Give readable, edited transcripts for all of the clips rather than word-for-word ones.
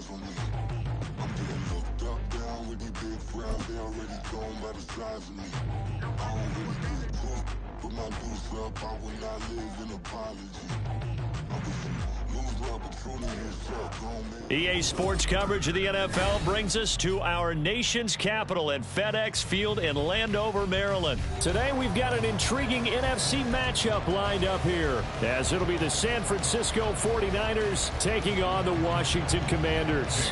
eyes on me. I'm getting looked up, down with these big frowns. They already gone by the size of me. I don't really get drunk, put my deuce up. I will not live in apology. I wish you lose the opportunity to suck on me. EA Sports coverage of the NFL brings us to our nation's capital at FedEx Field in Landover, Maryland. Today we've got an intriguing NFC matchup lined up here, as it'll be the San Francisco 49ers taking on the Washington Commanders.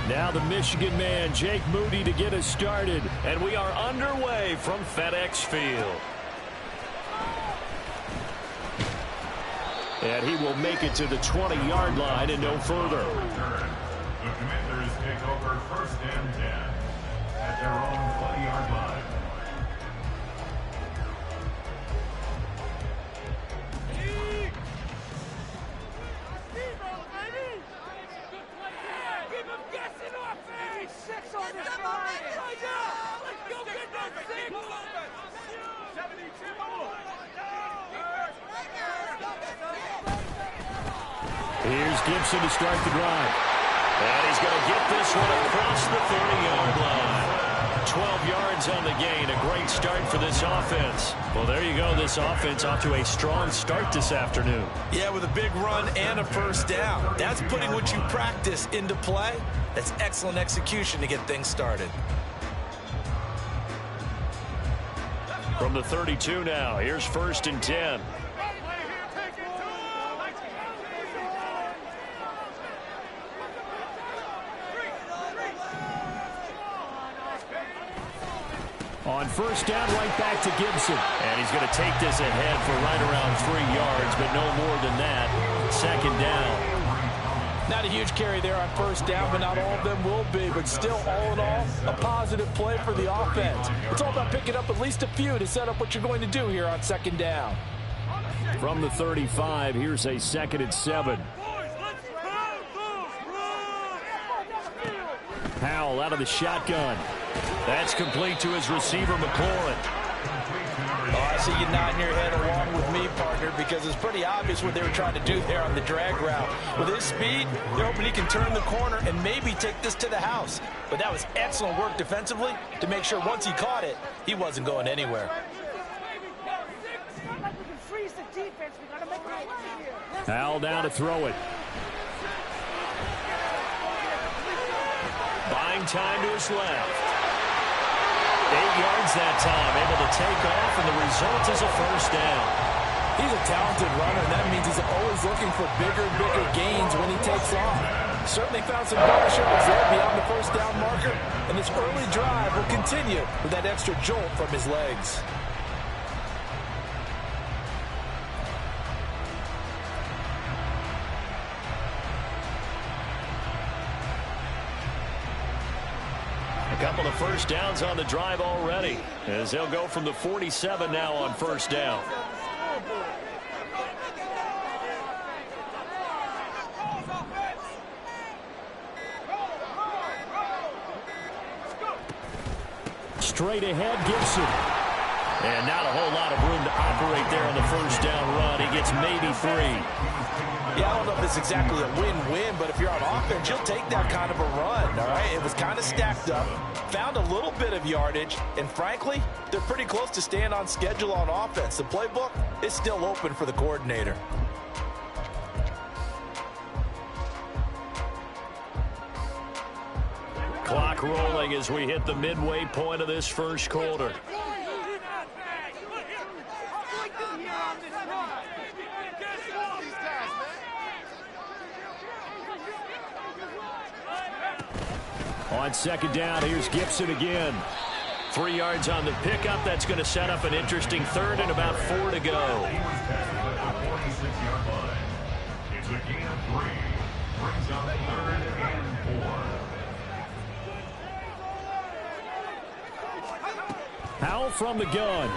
Now the Michigan man, Jake Moody, to get us started. And we are underway from FedEx Field. And he will make it to the 20-yard line and no further. The Commanders take over 1st and 10 at their own 20-yard line. Here's Gibson to start the drive. And he's going to get this one across the 30-yard line. 12 yards on the gain. A great start for this offense. Well, there you go. This offense off to a strong start this afternoon. Yeah, with a big run and a first down. That's putting what you practice into play. That's excellent execution to get things started. From the 32 now, here's 1st and 10. On 1st down, right back to Gibson. And he's going to take this ahead for right around 3 yards, but no more than that. 2nd down. Not a huge carry there on 1st down, but not all of them will be. But still, all in all, a positive play for the offense. It's all about picking up at least a few to set up what you're going to do here on 2nd down. From the 35, here's a 2nd and 7. Powell out of the shotgun. That's complete to his receiver, McLaurin. Oh, I see you nodding your head along with me, partner, because it's pretty obvious what they were trying to do there on the drag route. With his speed, they're hoping he can turn the corner and maybe take this to the house. But that was excellent work defensively to make sure once he caught it, he wasn't going anywhere. Powell down to throw it. Buying time to his left. 8 yards that time, able to take off, and the result is a 1st down. He's a talented runner, and that means he's always looking for bigger and bigger gains when he takes off. Certainly found some bonus yards there beyond the 1st down marker, and this early drive will continue with that extra jolt from his legs. A couple of 1st downs on the drive already, as they'll go from the 47 now on 1st down. Straight ahead, Gibson. And not a whole lot of room to operate there on the 1st down run. He gets maybe 3. Yeah, I don't know if it's exactly a win-win, but if you're on offense, you'll take that kind of a run, all right? It was kind of stacked up, found a little bit of yardage, and frankly, they're pretty close to staying on schedule on offense. The playbook is still open for the coordinator. Clock rolling as we hit the midway point of this 1st quarter. On 2nd down, here's Gibson again. 3 yards on the pickup. That's going to set up an interesting 3rd and about 4 to go. It's a gain of 3. Brings up 3rd and 4. Powell from the gun.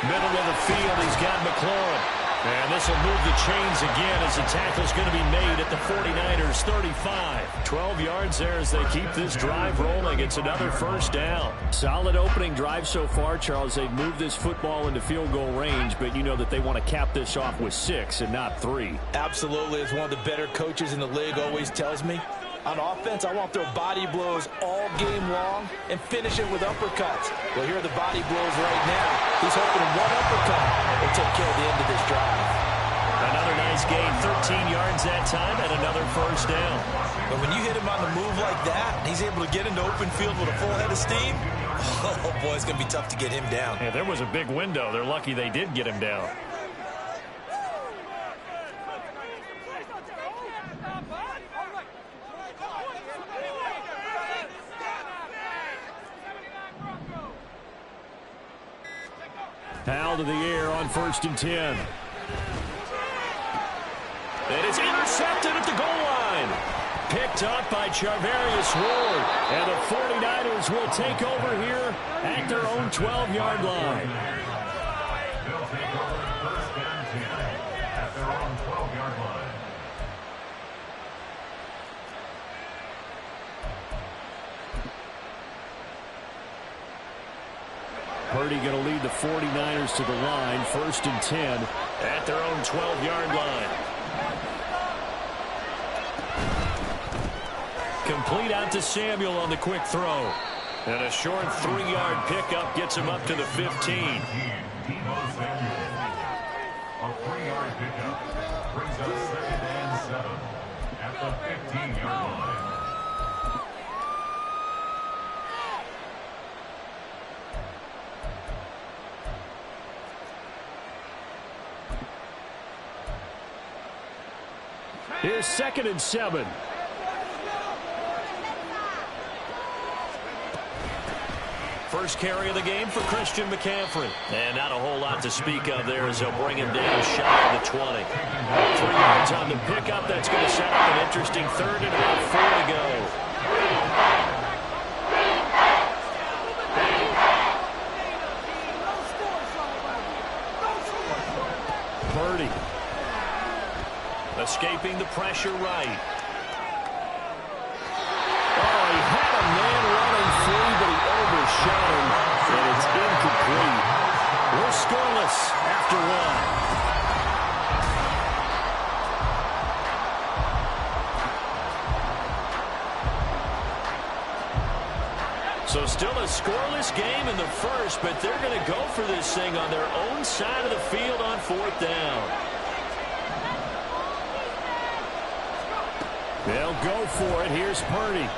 Middle of the field, he's got McLaurin. And this will move the chains again as the tackle's going to be made at the 49ers 35. 12 yards there as they keep this drive rolling. It's another first down. Solid opening drive so far, Charles. They've moved this football into field goal range, but you know that they want to cap this off with 6 and not 3. Absolutely. As one of the better coaches in the league always tells me, on offense, I want their body blows all game long and finish it with uppercuts. Well, here are the body blows right now. He's hoping one uppercut will take care of the end of this drive. Another nice gain, 13 yards that time, and another first down. But when you hit him on the move like that, he's able to get into open field with a full head of steam. Oh, boy, it's going to be tough to get him down. Yeah, there was a big window. They're lucky they did get him down. Foul to the air on 1st and 10. And it's intercepted at the goal line. Picked up by Charvarius Ward. And the 49ers will take over here at their own 12-yard line. They'll take over 1st and 10 at their own 12-yard line. Purdy going to lead the 49ers to the line. 1st and 10 at their own 12-yard line. Complete out to Samuel on the quick throw. And a short 3-yard pickup gets him up to the 15. A 3-yard pickup brings us 2nd and 7 at the 15-yard line. Here's 2nd and 7. First carry of the game for Christian McCaffrey. And not a whole lot to speak of there as they'll bring him down shy of the 20. 3 yards on the pickup. That's going to set up an interesting 3rd and about 4 to go. Purdy. Escaping the pressure right. Oh, he had a man running free, but he overshot him, and it's incomplete. We're scoreless after 1. So still a scoreless game in the first, but they're going to go for this thing on their own side of the field on 4th down. They'll go for it. Here's Purdy. And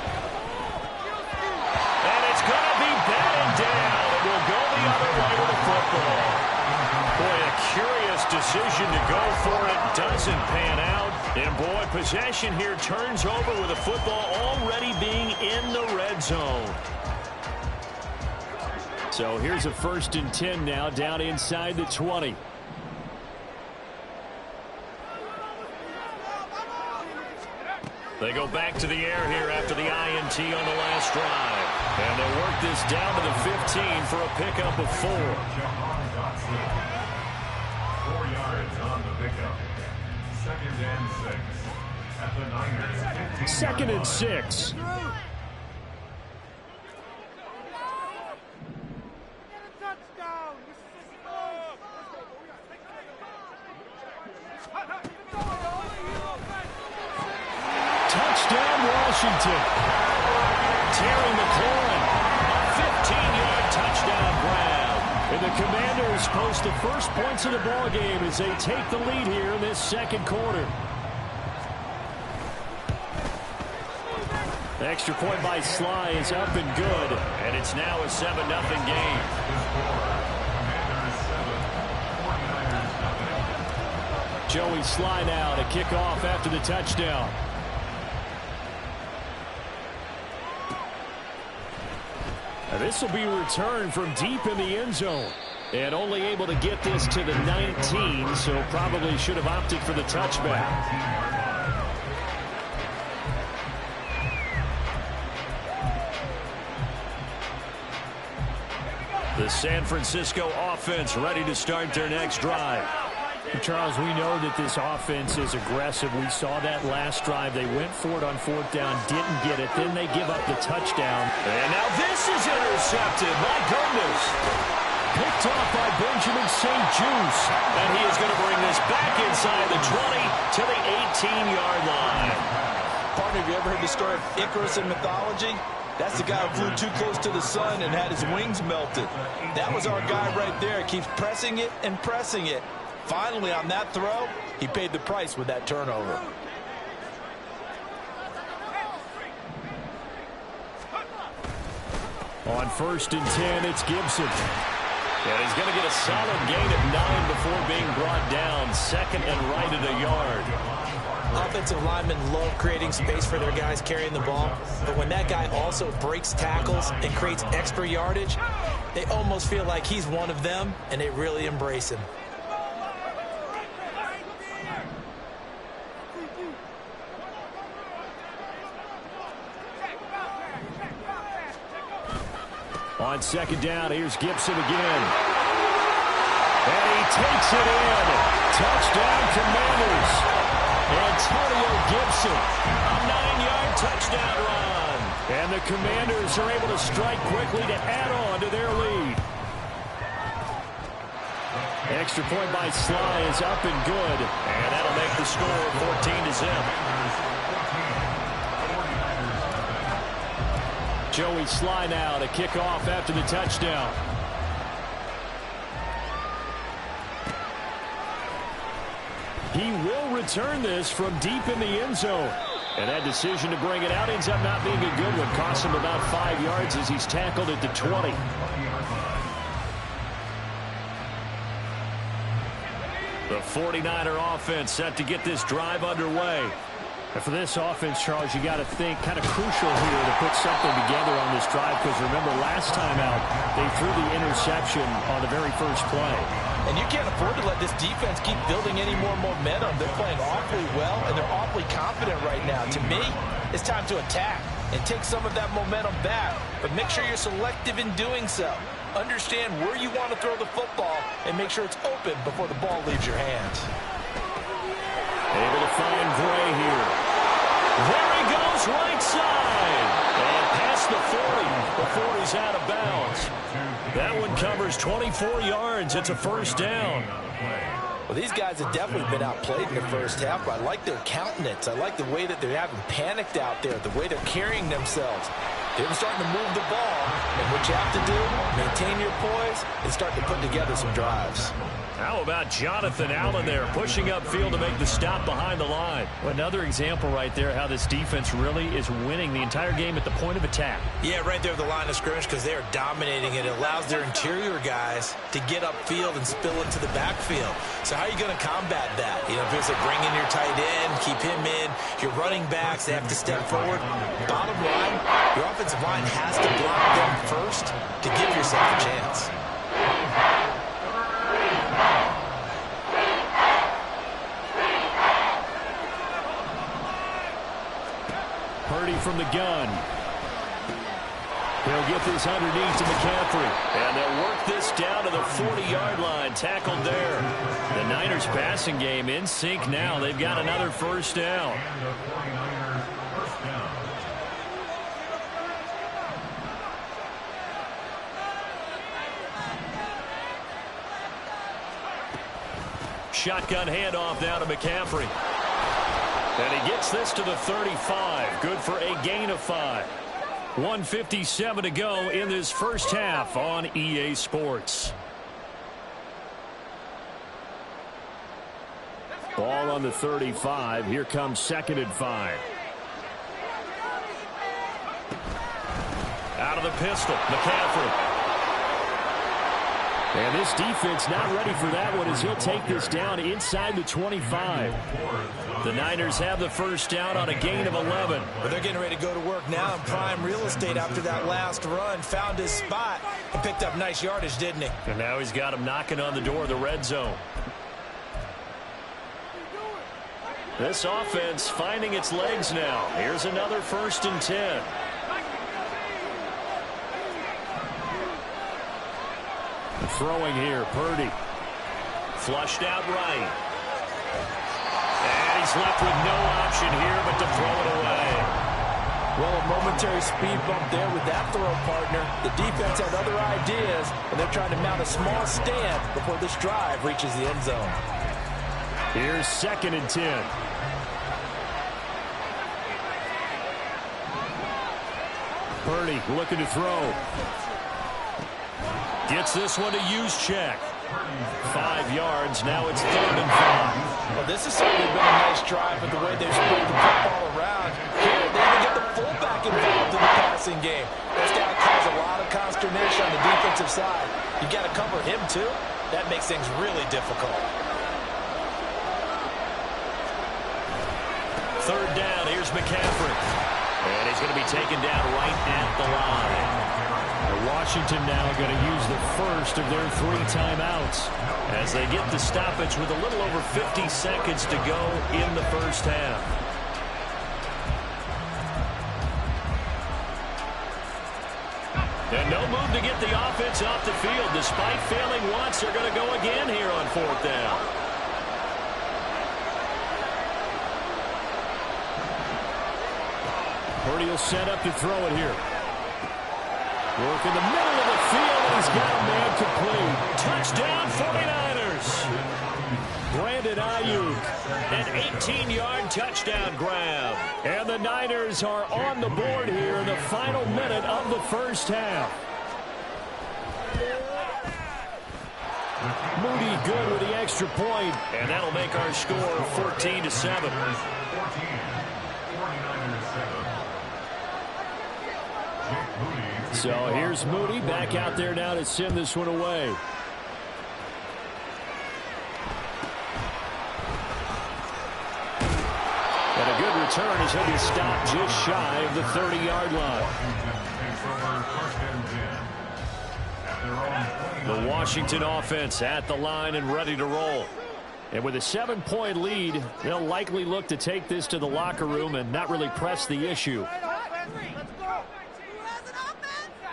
it's going to be batted down. It will go the other way with the football. Boy, a curious decision to go for it. Doesn't pan out. And boy, possession here turns over with the football already being in the red zone. So here's a 1st and 10 now down inside the 20. They go back to the air here after the INT on the last drive. And they'll work this down to the 15 for a pickup of 4. 4 yards on the pickup. 2nd and 6 at the Niners 15. 2nd and 6. Touchdown, Washington. Terry McLaurin, 15-yard touchdown grab. And the Commanders post the first points of the ball game as they take the lead here in this 2nd quarter. The extra point by Sly is up and good, and it's now a 7-0 game. Joey Sly now to kick off after the touchdown. Now this will be returned from deep in the end zone. And only able to get this to the 19, so probably should have opted for the touchback. The San Francisco offense ready to start their next drive. Charles, we know that this offense is aggressive. We saw that last drive. They went for it on 4th down, didn't get it. Then they give up the touchdown. And now this is intercepted. My goodness. Picked off by Benjamin St. Juice. And he is going to bring this back inside the 20 to the 18-yard line. Partner, have you ever heard the story of Icarus in mythology? That's the guy who flew too close to the sun and had his wings melted. That was our guy right there. Keeps pressing it and pressing it. Finally, on that throw, he paid the price with that turnover. On 1st and 10, it's Gibson. And he's going to get a solid gain of 9 before being brought down. 2nd and right at a yard. Offensive linemen love creating space for their guys carrying the ball, but when that guy also breaks tackles and creates extra yardage, they almost feel like he's one of them, and they really embrace him. On 2nd down, here's Gibson again. And he takes it in. Touchdown, Commanders. Antonio Gibson, a 9-yard touchdown run. And the Commanders are able to strike quickly to add on to their lead. Extra point by Sly is up and good. And that'll make the score 14-0. Joey Sly now to kick off after the touchdown. He will return this from deep in the end zone. And that decision to bring it out ends up not being a good one. Costs him about 5 yards as he's tackled at the 20. The 49er offense set to get this drive underway. And for this offense, Charles, you got to think kind of crucial here to put something together on this drive, because remember last time out they threw the interception on the very first play. And you can't afford to let this defense keep building any more momentum. They're playing awfully well, and they're awfully confident right now. To me, it's time to attack and take some of that momentum back, but make sure you're selective in doing so. Understand where you want to throw the football and make sure it's open before the ball leaves your hands. Able to find Gray here. There he goes, right side. And past the 40 before he's out of bounds. That one covers 24 yards. It's a 1st down. Well, these guys have definitely been outplayed in the first half, but I like their countenance. I like the way that they haven't panicked out there, the way they're carrying themselves. They're starting to move the ball, and what you have to do, maintain your poise, and start to put together some drives. How about Jonathan Allen there pushing upfield to make the stop behind the line? Another example right there how this defense really is winning the entire game at the point of attack. Yeah, right there at the line of scrimmage, because they are dominating it. It allows their interior guys to get upfield and spill into the backfield. So how are you going to combat that? You know, if it's like bring in your tight end, keep him in, your running backs, they have to step forward. Bottom line, your offensive line has to block them first to give yourself a chance. Purdy from the gun. He'll get this underneath to McCaffrey. And they'll work this down to the 40-yard line. Tackled there. The Niners passing game in sync now. They've got another 1st down. Shotgun handoff now to McCaffrey. And he gets this to the 35. Good for a gain of 5. 1:57 to go in this first half on EA Sports. Ball on the 35. Here comes 2nd and 5. Out of the pistol, McCaffrey. And this defense not ready for that one as he'll take this down inside the 25. The Niners have the 1st down on a gain of 11. But they're getting ready to go to work now in prime real estate after that last run. Found his spot and picked up nice yardage, didn't he? And now he's got him knocking on the door of the red zone. This offense finding its legs now. Here's another 1st and 10. Throwing here, Purdy. flushed out right. And he's left with no option here but to throw it away. Well, a momentary speed bump there with that throw, partner. The defense had other ideas, and they're trying to mount a small stand before this drive reaches the end zone. Here's 2nd and 10. Purdy looking to throw. Gets this one to Juszczyk. 5 yards. Now it's 3rd and 5. Well, this has certainly been a nice drive with the way they've spread the football around. Here, they even get the fullback involved in the passing game. That's got to cause a lot of consternation on the defensive side. You got to cover him, too. That makes things really difficult. 3rd down. Here's McCaffrey. And he's going to be taken down right at the line. Washington now going to use the first of their 3 timeouts as they get the stoppage with a little over 50 seconds to go in the first half. And no move to get the offense off the field. Despite failing once, they're going to go again here on 4th down. Purdy will set up to throw it here. Work in the middle of the field, and he's got a man complete. Touchdown, 49ers. Brandon Ayuk, an 18-yard touchdown grab. And the Niners are on the board here in the final minute of the first half. Moody good with the extra point, and that'll make our score 14-7. So here's Moody back out there now to send this one away. And a good return as he'll be stopped just shy of the 30-yard line. The Washington offense at the line and ready to roll. And with a 7-point lead, they'll likely look to take this to the locker room and not really press the issue.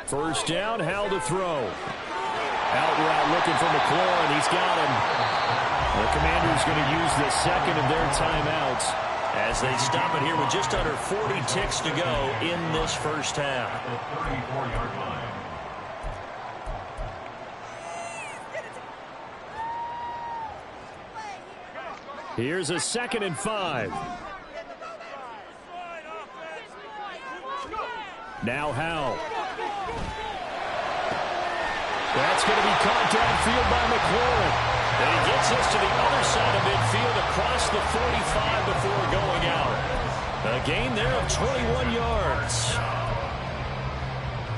First down, Howell to throw. Out route looking for McLaurin. He's got him. The Commanders going to use the second of their timeouts as they stop it here with just under 40 ticks to go in this first half. Here's a 2nd and 5. Now Howell. That's going to be caught downfield by McLaurin. And he gets us to the other side of midfield across the 45 before going out. A gain there of 21 yards.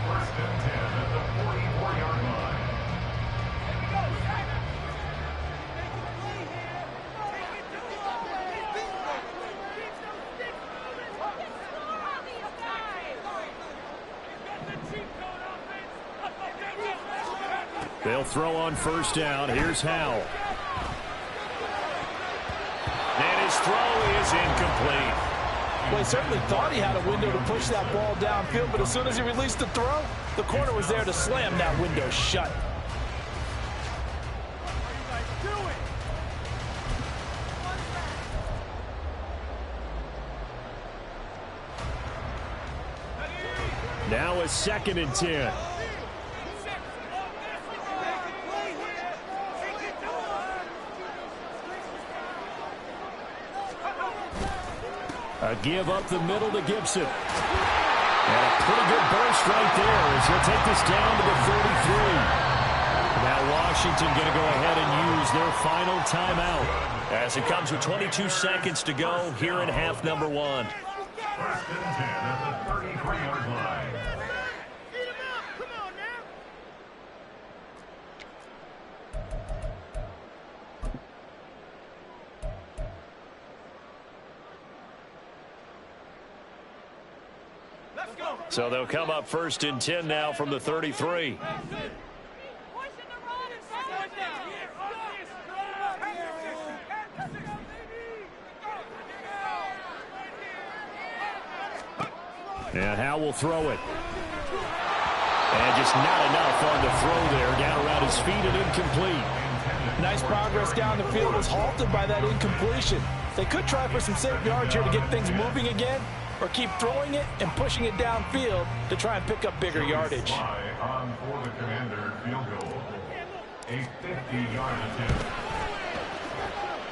First and 10 at the 44-yard line. They'll throw on first down. Here's Howell. And his throw is incomplete. Well, he certainly thought he had a window to push that ball downfield, but as soon as he released the throw, the corner was there to slam that window shut. Now a 2nd and 10. A give up the middle to Gibson. And a pretty good burst right there as he'll take this down to the 33. Now Washington going to go ahead and use their final timeout as it comes with 22 seconds to go here in half number 1. First and 10 at the 33-yard line. So they'll come up 1st and 10 now from the 33. And Howell will throw it. And just not enough on the throw there. Down around his feet and incomplete. Nice progress down the field was halted by that incompletion. They could try for some safe yards here to get things moving again, or keep throwing it and pushing it downfield to try and pick up bigger yardage. On for the Commander field goal. A 50-yard attempt.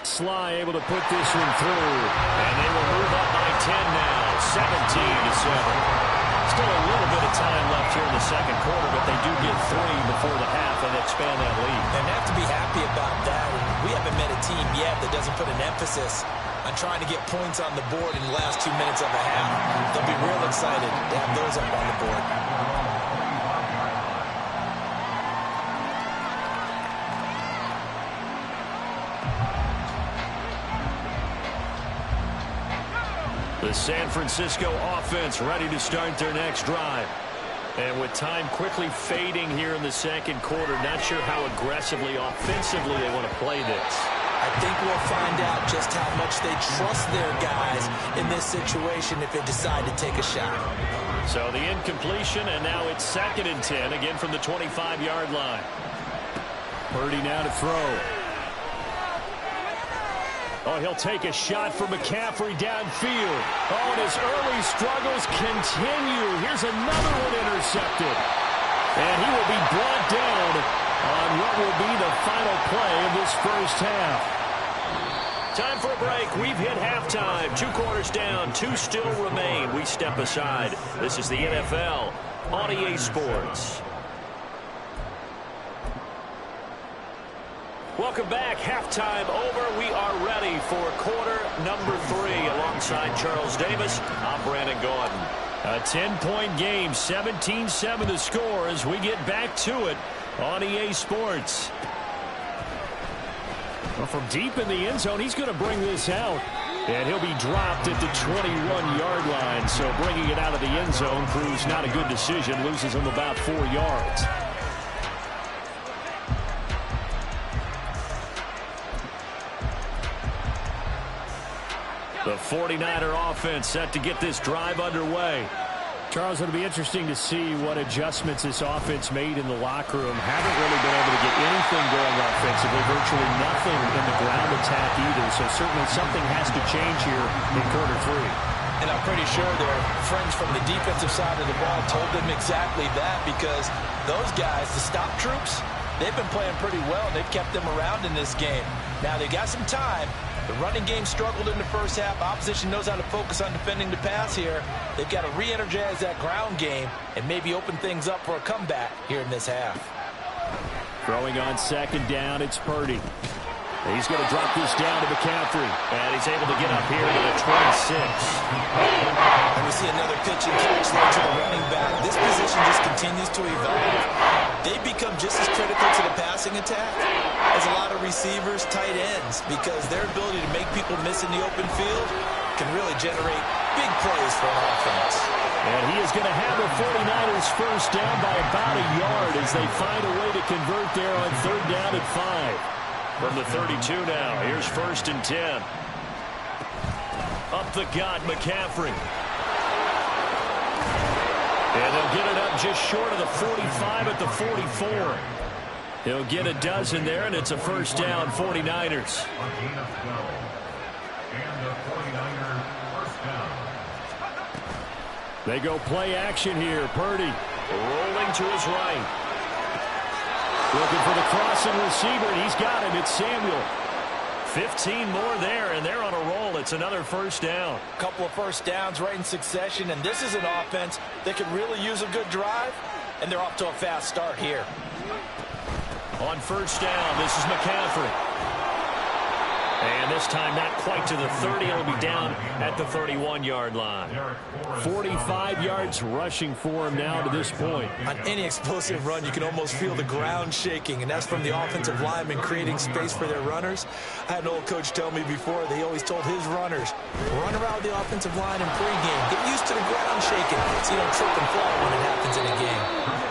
Sly able to put this one through, and they will move up by 10 now, 17-7. Still a little bit of time left here in the second quarter, but they do get 3 before the half and expand that lead. And they have to be happy about that. And we haven't met a team yet that doesn't put an emphasis on trying to get points on the board in the last 2 minutes of a half. They'll be real excited to have those up on the board. The San Francisco offense ready to start their next drive. And with time quickly fading here in the second quarter, not sure how aggressively, offensively they want to play this. I think we'll find out just how much they trust their guys in this situation if they decide to take a shot. So the incompletion, and now it's 2nd and 10, again from the 25-yard line. Purdy now to throw. Oh, he'll take a shot for McCaffrey downfield. Oh, and his early struggles continue. Here's another one intercepted. And he will be brought down on what will be the final play of this first half. Time for a break. We've hit halftime. 2 quarters down. 2 still remain. We step aside. This is the NFL on EA Sports. Welcome back. Halftime over. We are ready for quarter number 3. Alongside Charles Davis, I'm Brandon Gordon. A 10-point game, 17-7 the score as we get back to it on EA Sports. Well, from deep in the end zone, he's going to bring this out. And he'll be dropped at the 21-yard line. So bringing it out of the end zone proves not a good decision. Loses him about 4 yards. The 49er offense set to get this drive underway. Charles, it'll be interesting to see what adjustments this offense made in the locker room. Haven't really been able to get anything going offensively. Virtually nothing in the ground attack either. So certainly something has to change here in quarter 3. And I'm pretty sure their friends from the defensive side of the ball told them exactly that, because those guys, the stop troops, they've been playing pretty well. They've kept them around in this game. Now they got some time. The running game struggled in the first half. Opposition knows how to focus on defending the pass here. They've got to re-energize that ground game and maybe open things up for a comeback here in this half. Throwing on 2nd down, it's Purdy. He's going to drop this down to McCaffrey. And he's able to get up here to the 26. And we see another pitch and catch there to the running back. This position just continues to evolve. They become just as critical to the passing attack as a lot of receivers, tight ends, because their ability to make people miss in the open field can really generate big plays for an offense. And he is going to have the 49ers first down by about a yard as they find a way to convert there on 3rd down and 5. From the 32 now, here's 1st and 10. Up the gut, McCaffrey. And they'll get it up just short of the 45 at the 44. He'll get a dozen there, and it's a first down, 49ers. A gain of 12. And the 49er first down. They go play action here. Purdy rolling to his right. Looking for the crossing receiver, and he's got him. It's Samuel. 15 more there, and they're on a roll. It's another first down. A couple of first downs right in succession, and this is an offense that could really use a good drive, and they're off to a fast start here. On first down, this is McCaffrey. And this time not quite to the 30. It'll be down at the 31-yard line. 45 yards rushing for him now to this point. On any explosive run, you can almost feel the ground shaking, and that's from the offensive linemen creating space for their runners. I had an old coach tell me before, they always told his runners, run around the offensive line in pregame. Get used to the ground shaking so you don't trip and fall when it happens in a game.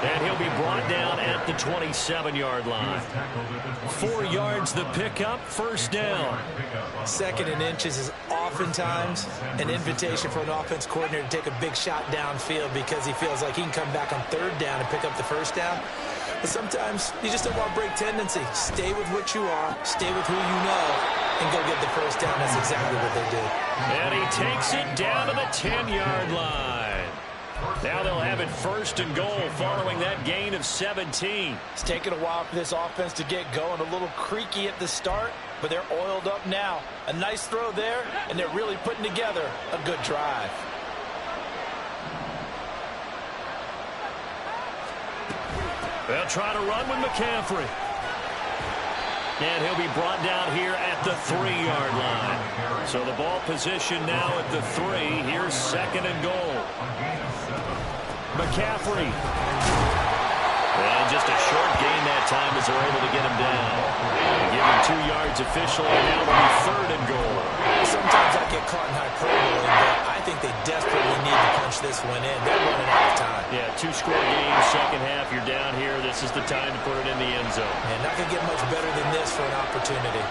And he'll be brought down at the 27-yard line. 4 yards the pickup, first down. 2nd and inches is oftentimes an invitation for an offense coordinator to take a big shot downfield because he feels like he can come back on 3rd down and pick up the first down. Sometimes you just don't want to break tendency. Stay with what you are, stay with who you know, and go get the first down. That's exactly what they did. And he takes it down to the 10-yard line. Now they'll have it first and goal following that gain of 17. It's taken a while for this offense to get going. A little creaky at the start, but they're oiled up now. A nice throw there, and they're really putting together a good drive. They'll try to run with McCaffrey. And he'll be brought down here at the 3-yard line. So the ball position now at the 3. Here's second and goal. McCaffrey. And just a short gain that time as they're able to get him down. And give him 2 yards officially, and now it'll be third and goal. Sometimes I get caught in hyperbole, but I think they desperately need to punch this one in. They're running out of time. Yeah, 2-score game, second half. You're down here. This is the time to put it in the end zone. And not going to get much better than this for an opportunity.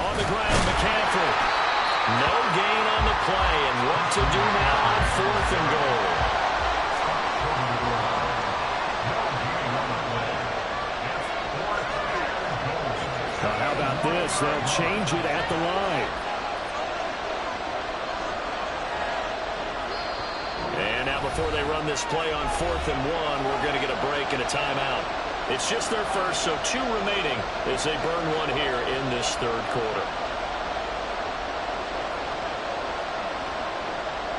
On the ground, McCaffrey. No gain on the play, and what to do now on fourth and goal. How about this? They'll change it at the line. And now before they run this play on 4th and 1, we're going to get a break and a timeout. It's just their first, so 2 remaining as they burn one here in this third quarter.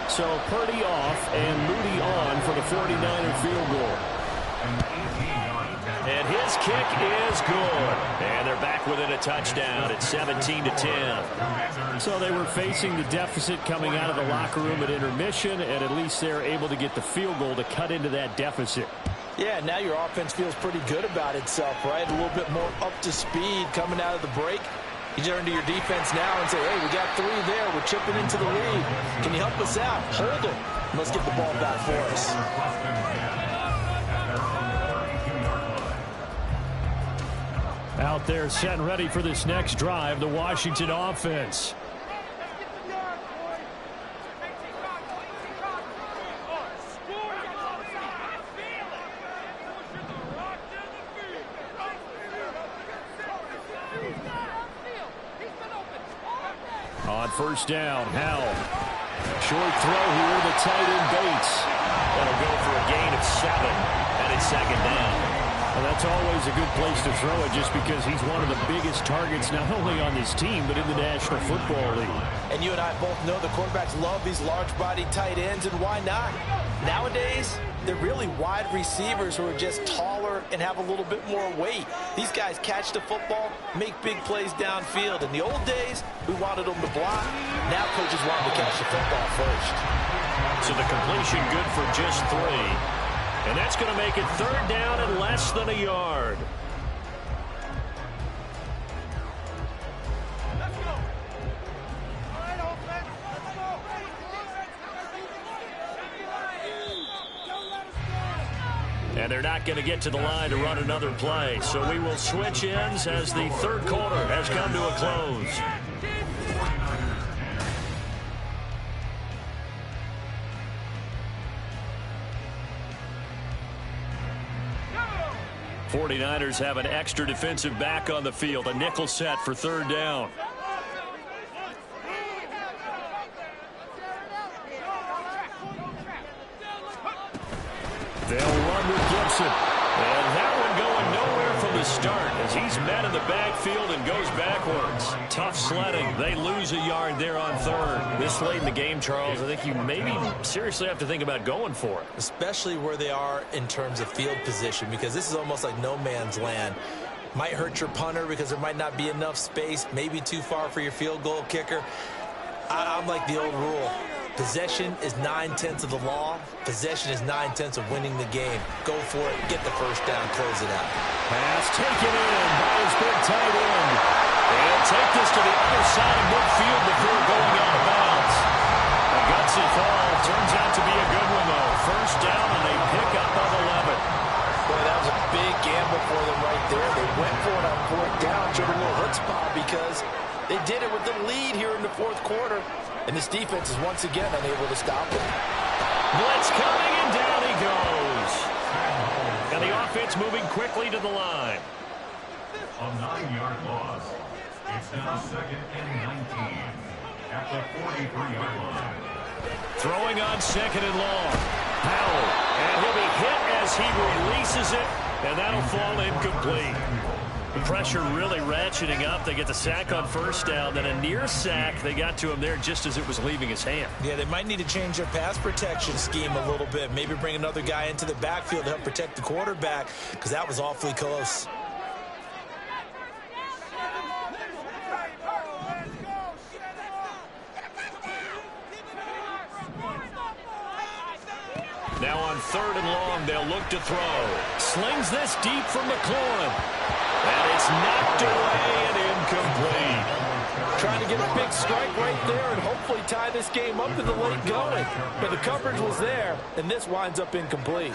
So Purdy off and Moody on for the 49er field goal. And his kick is good. And they're back within a touchdown at 17-10. So they were facing the deficit coming out of the locker room at intermission, and at least they're able to get the field goal to cut into that deficit. Yeah, now your offense feels pretty good about itself, right? A little bit more up to speed coming out of the break. You turn to your defense now and say, hey, we got 3 there. We're chipping into the lead. Can you help us out? Hold it. Let's get the ball back for us. Out there set and ready for this next drive, the Washington offense. On first down, Howell. Short throw here, the tight end Bates. That'll go for a gain of 7, and it's second down. Well, that's always a good place to throw it just because he's one of the biggest targets not only on this team but in the National Football League. And you and I both know the quarterbacks love these large-bodied tight ends, and why not? Nowadays, they're really wide receivers who are just taller and have a little bit more weight. These guys catch the football, make big plays downfield. In the old days, we wanted them to block. Now coaches want them to catch the football first. So the completion good for just 3. And that's going to make it third down and less than a yard. And they're not going to get to the line to run another play. So we will switch ends as the third quarter has come to a close. 49ers have an extra defensive back on the field, a nickel set for third down. They'll run with Gibson. And that one going nowhere from the start as he's met in the backfield and goes backwards. Tough sledding. They lose a yard there on third. This late in the game, Charles, I think you maybe seriously have to think about going for it. Especially where they are in terms of field position, because this is almost like no man's land. Might hurt your punter because there might not be enough space, maybe too far for your field goal kicker. I'm like the old rule. Possession is 9/10 of the law. Possession is 9/10 of winning the game. Go for it. Get the first down. Close it out. Pass taken in by his big tight end. And take this to the other side of midfield before going out of bounds. A gutsy fall. Turns out to be a good one, though. First down and a pickup of 11. Boy, that was a big gamble for them right there. They went for it on fourth down. Showed a little chutzpah because they did it with the lead here in the fourth quarter. And this defense is once again unable to stop them. Blitz coming, and down he goes. And the offense moving quickly to the line. A 9-yard loss. It's now 2nd and 19 at the 43-yard line. Throwing on 2nd and long. Powell. And he'll be hit as he releases it. And that'll fall incomplete. The pressure really ratcheting up. They get the sack on 1st down. Then a near sack. They got to him there just as it was leaving his hand. Yeah, they might need to change their pass protection scheme a little bit. Maybe bring another guy into the backfield to help protect the quarterback, because that was awfully close. Now on 3rd and long, they'll look to throw. Slings this deep from McLaurin. And it's knocked away and incomplete. Trying to get a big strike right there and hopefully tie this game up in the late going. But the coverage was there, and this winds up incomplete.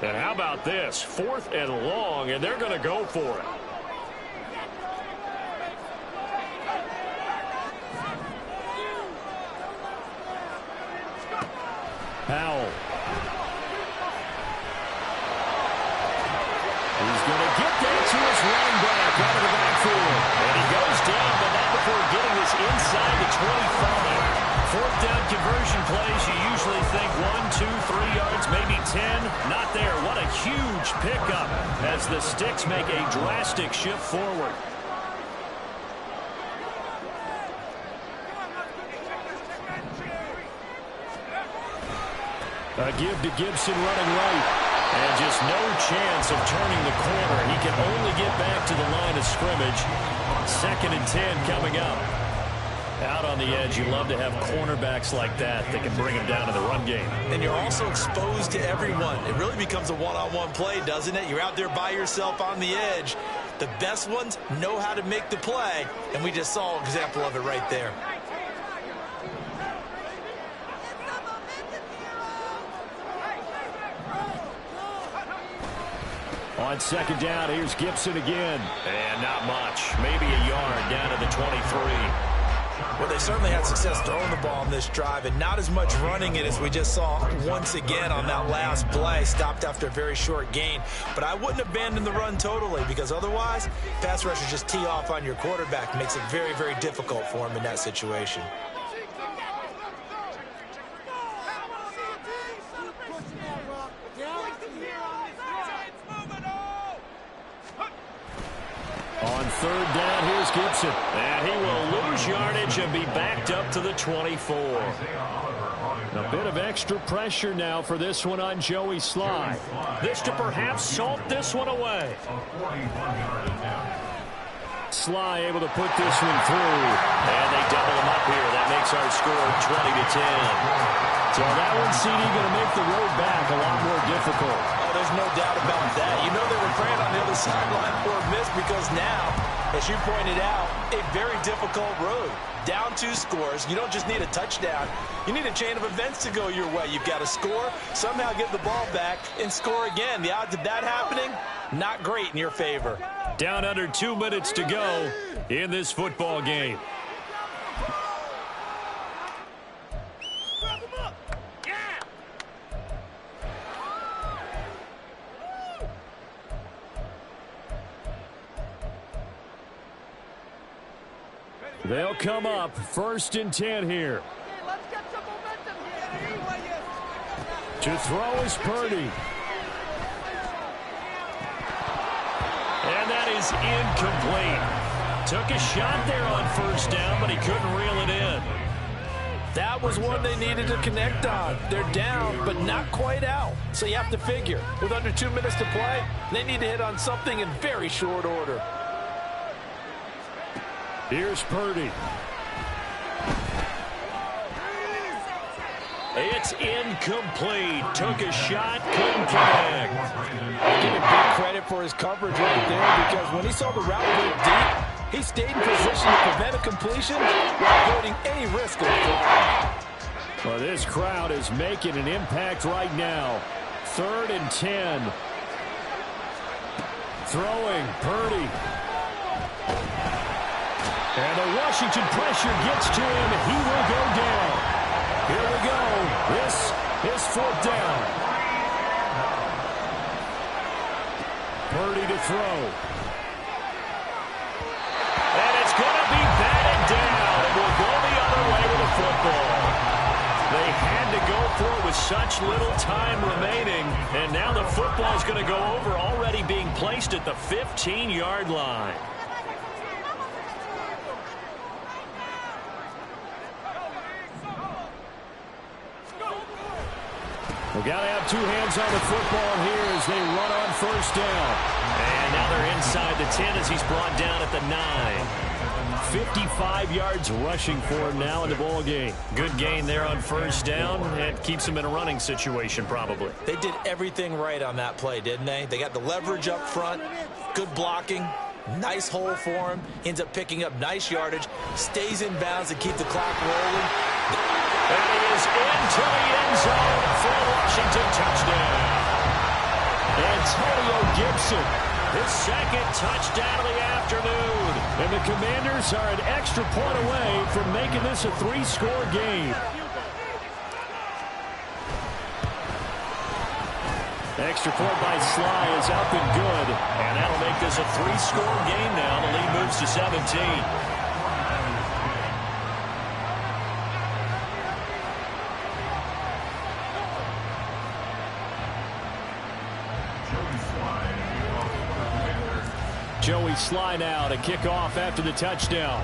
And how about this? 4th and long, and they're going to go for it. Powell. He's going to get that to his running back out of the backfield. And he goes down, but not before getting this inside the 25. 4th down conversion plays, you usually think 1, 2, 3 yards, maybe 10. Not there. What a huge pickup as the Sticks make a drastic shift forward. A give to Gibson running right. And just no chance of turning the corner. He can only get back to the line of scrimmage. 2nd and 10 coming up. Out on the edge, you love to have cornerbacks like that can bring them down to the run game. And you're also exposed to everyone. It really becomes a one-on-one play, doesn't it? You're out there by yourself on the edge. The best ones know how to make the play, and we just saw an example of it right there. On 2nd down, here's Gibson again. And not much. Maybe a yard down to the 23. Well, they certainly had success throwing the ball on this drive, and not as much running it as we just saw once again on that last play. Stopped after a very short gain. But I wouldn't abandon the run totally, because otherwise, pass rushers just tee off on your quarterback. Makes it very, very difficult for him in that situation. On 3rd down, here's Gibson. And he will lose yardage and be backed up to the 24. A bit of extra pressure now for this one on Joey Sly. This to perhaps salt this one away. Sly able to put this one through. And they double him up here. That makes our score 20-10. So that one, CD, going to make the road back a lot more difficult. Oh, there's no doubt about that. You know they were praying on the other sideline for a miss, because now, as you pointed out, a very difficult road. Down 2 scores. You don't just need a touchdown. You need a chain of events to go your way. You've got to score, somehow get the ball back, and score again. The odds of that happening, not great in your favor. Down under 2 minutes to go in this football game. They'll come up 1st and 10 here. To throw is Purdy. And that is incomplete. Took a shot there on 1st down, but he couldn't reel it in. That was one they needed to connect on. They're down, but not quite out. So you have to figure, with under 2 minutes to play, they need to hit on something in very short order. Here's Purdy. It's incomplete. Took a shot, couldn't connect. I give him big credit for his coverage right there, because when he saw the route go deep, he stayed in position to prevent a completion while avoiding any risk of a flag. Well, this crowd is making an impact right now. 3rd and 10. Throwing, Purdy. And the Washington pressure gets to him. He will go down. Here we go. This is 4th down. Purdy to throw. And it's going to be batted down. It will go the other way with the football. They had to go for it with such little time remaining. And now the football is going to go over, already being placed at the 15-yard line. We've got to have 2 hands on the football here as they run on 1st down. And now they're inside the 10 as he's brought down at the 9. 55 yards rushing for him now in the ball game. Good gain there on 1st down. It keeps him in a running situation probably. They did everything right on that play, didn't they? They got the leverage up front, good blocking, nice hole for him, ends up picking up nice yardage, stays in bounds to keep the clock rolling. And he is into the end zone for a Washington touchdown. Antonio Gibson, his 2nd touchdown of the afternoon. And the Commanders are an extra point away from making this a 3-score game. Extra point by Sly is up and good. And that'll make this a 3-score game now. The lead moves to 17. Joey Sly now to kick off after the touchdown.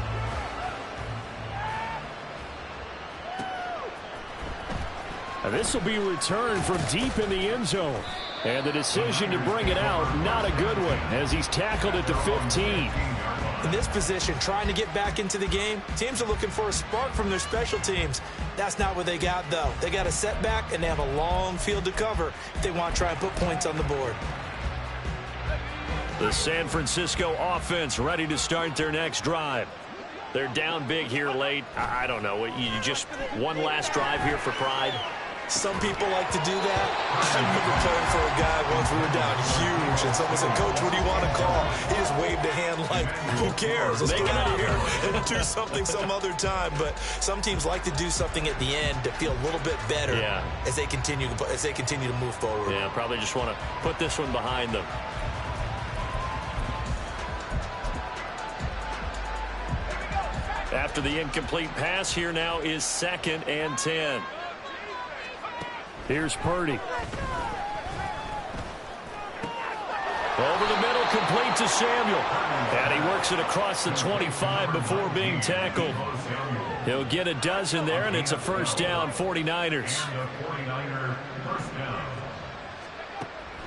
And this will be returned from deep in the end zone. And the decision to bring it out, not a good one, as he's tackled at the 15. In this position, trying to get back into the game, teams are looking for a spark from their special teams. That's not what they got, though. They got a setback, and they have a long field to cover if they want to try and put points on the board. The San Francisco offense ready to start their next drive. They're down big here late. I don't know. You just one last drive here for pride? Some people like to do that. I remember playing for a guy once. We were down huge, and someone said, "Coach, what do you want to call?" He just waved a hand like, who cares? Let's get out of here and do something some other time. But some teams like to do something at the end to feel a little bit better as they continue to move forward. Yeah, probably just want to put this one behind them. After the incomplete pass, here now is 2nd and 10. Here's Purdy. Over the middle, complete to Samuel. And he works it across the 25 before being tackled. He'll get a dozen there, and it's a 1st down, 49ers.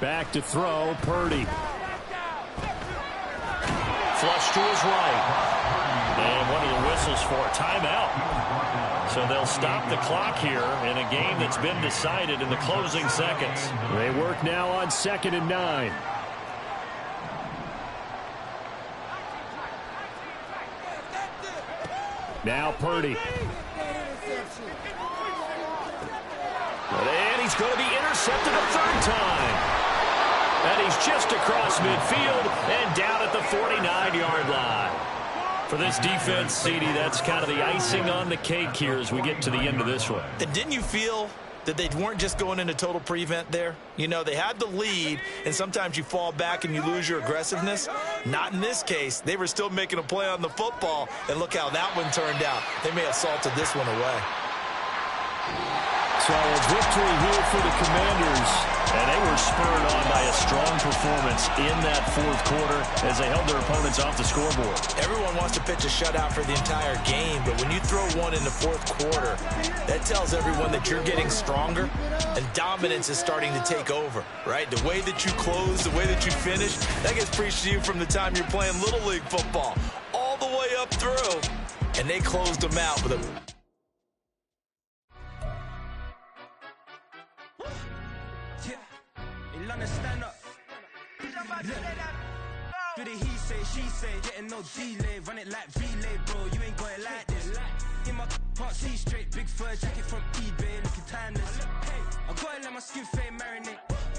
Back to throw, Purdy. Flush to his right. And one of the whistles for a timeout. So they'll stop the clock here in a game that's been decided in the closing seconds. They work now on 2nd and 9. Now Purdy. And he's going to be intercepted a 3rd time. And he's just across midfield and down at the 49-yard line. For this defense, CD, that's kind of the icing on the cake here as we get to the end of this one. And didn't you feel that they weren't just going into total prevent there? You know, they had the lead, and sometimes you fall back and you lose your aggressiveness. Not in this case. They were still making a play on the football, and look how that one turned out. They may have salted this one away. So a victory here for the Commanders, and they were spurred on by a strong performance in that 4th quarter as they held their opponents off the scoreboard. Everyone wants to pitch a shutout for the entire game, but when you throw one in the 4th quarter, that tells everyone that you're getting stronger and dominance is starting to take over, right? The way that you close, the way that you finish, that gets preached to you from the time you're playing Little League football all the way up through, and they closed them out with a... with a he say, she say, getting no delay, run it like relay, bro, you ain't got it like this. In my part C straight, big fur jacket from eBay, looking timeless. I gotta let my skin fade marinate.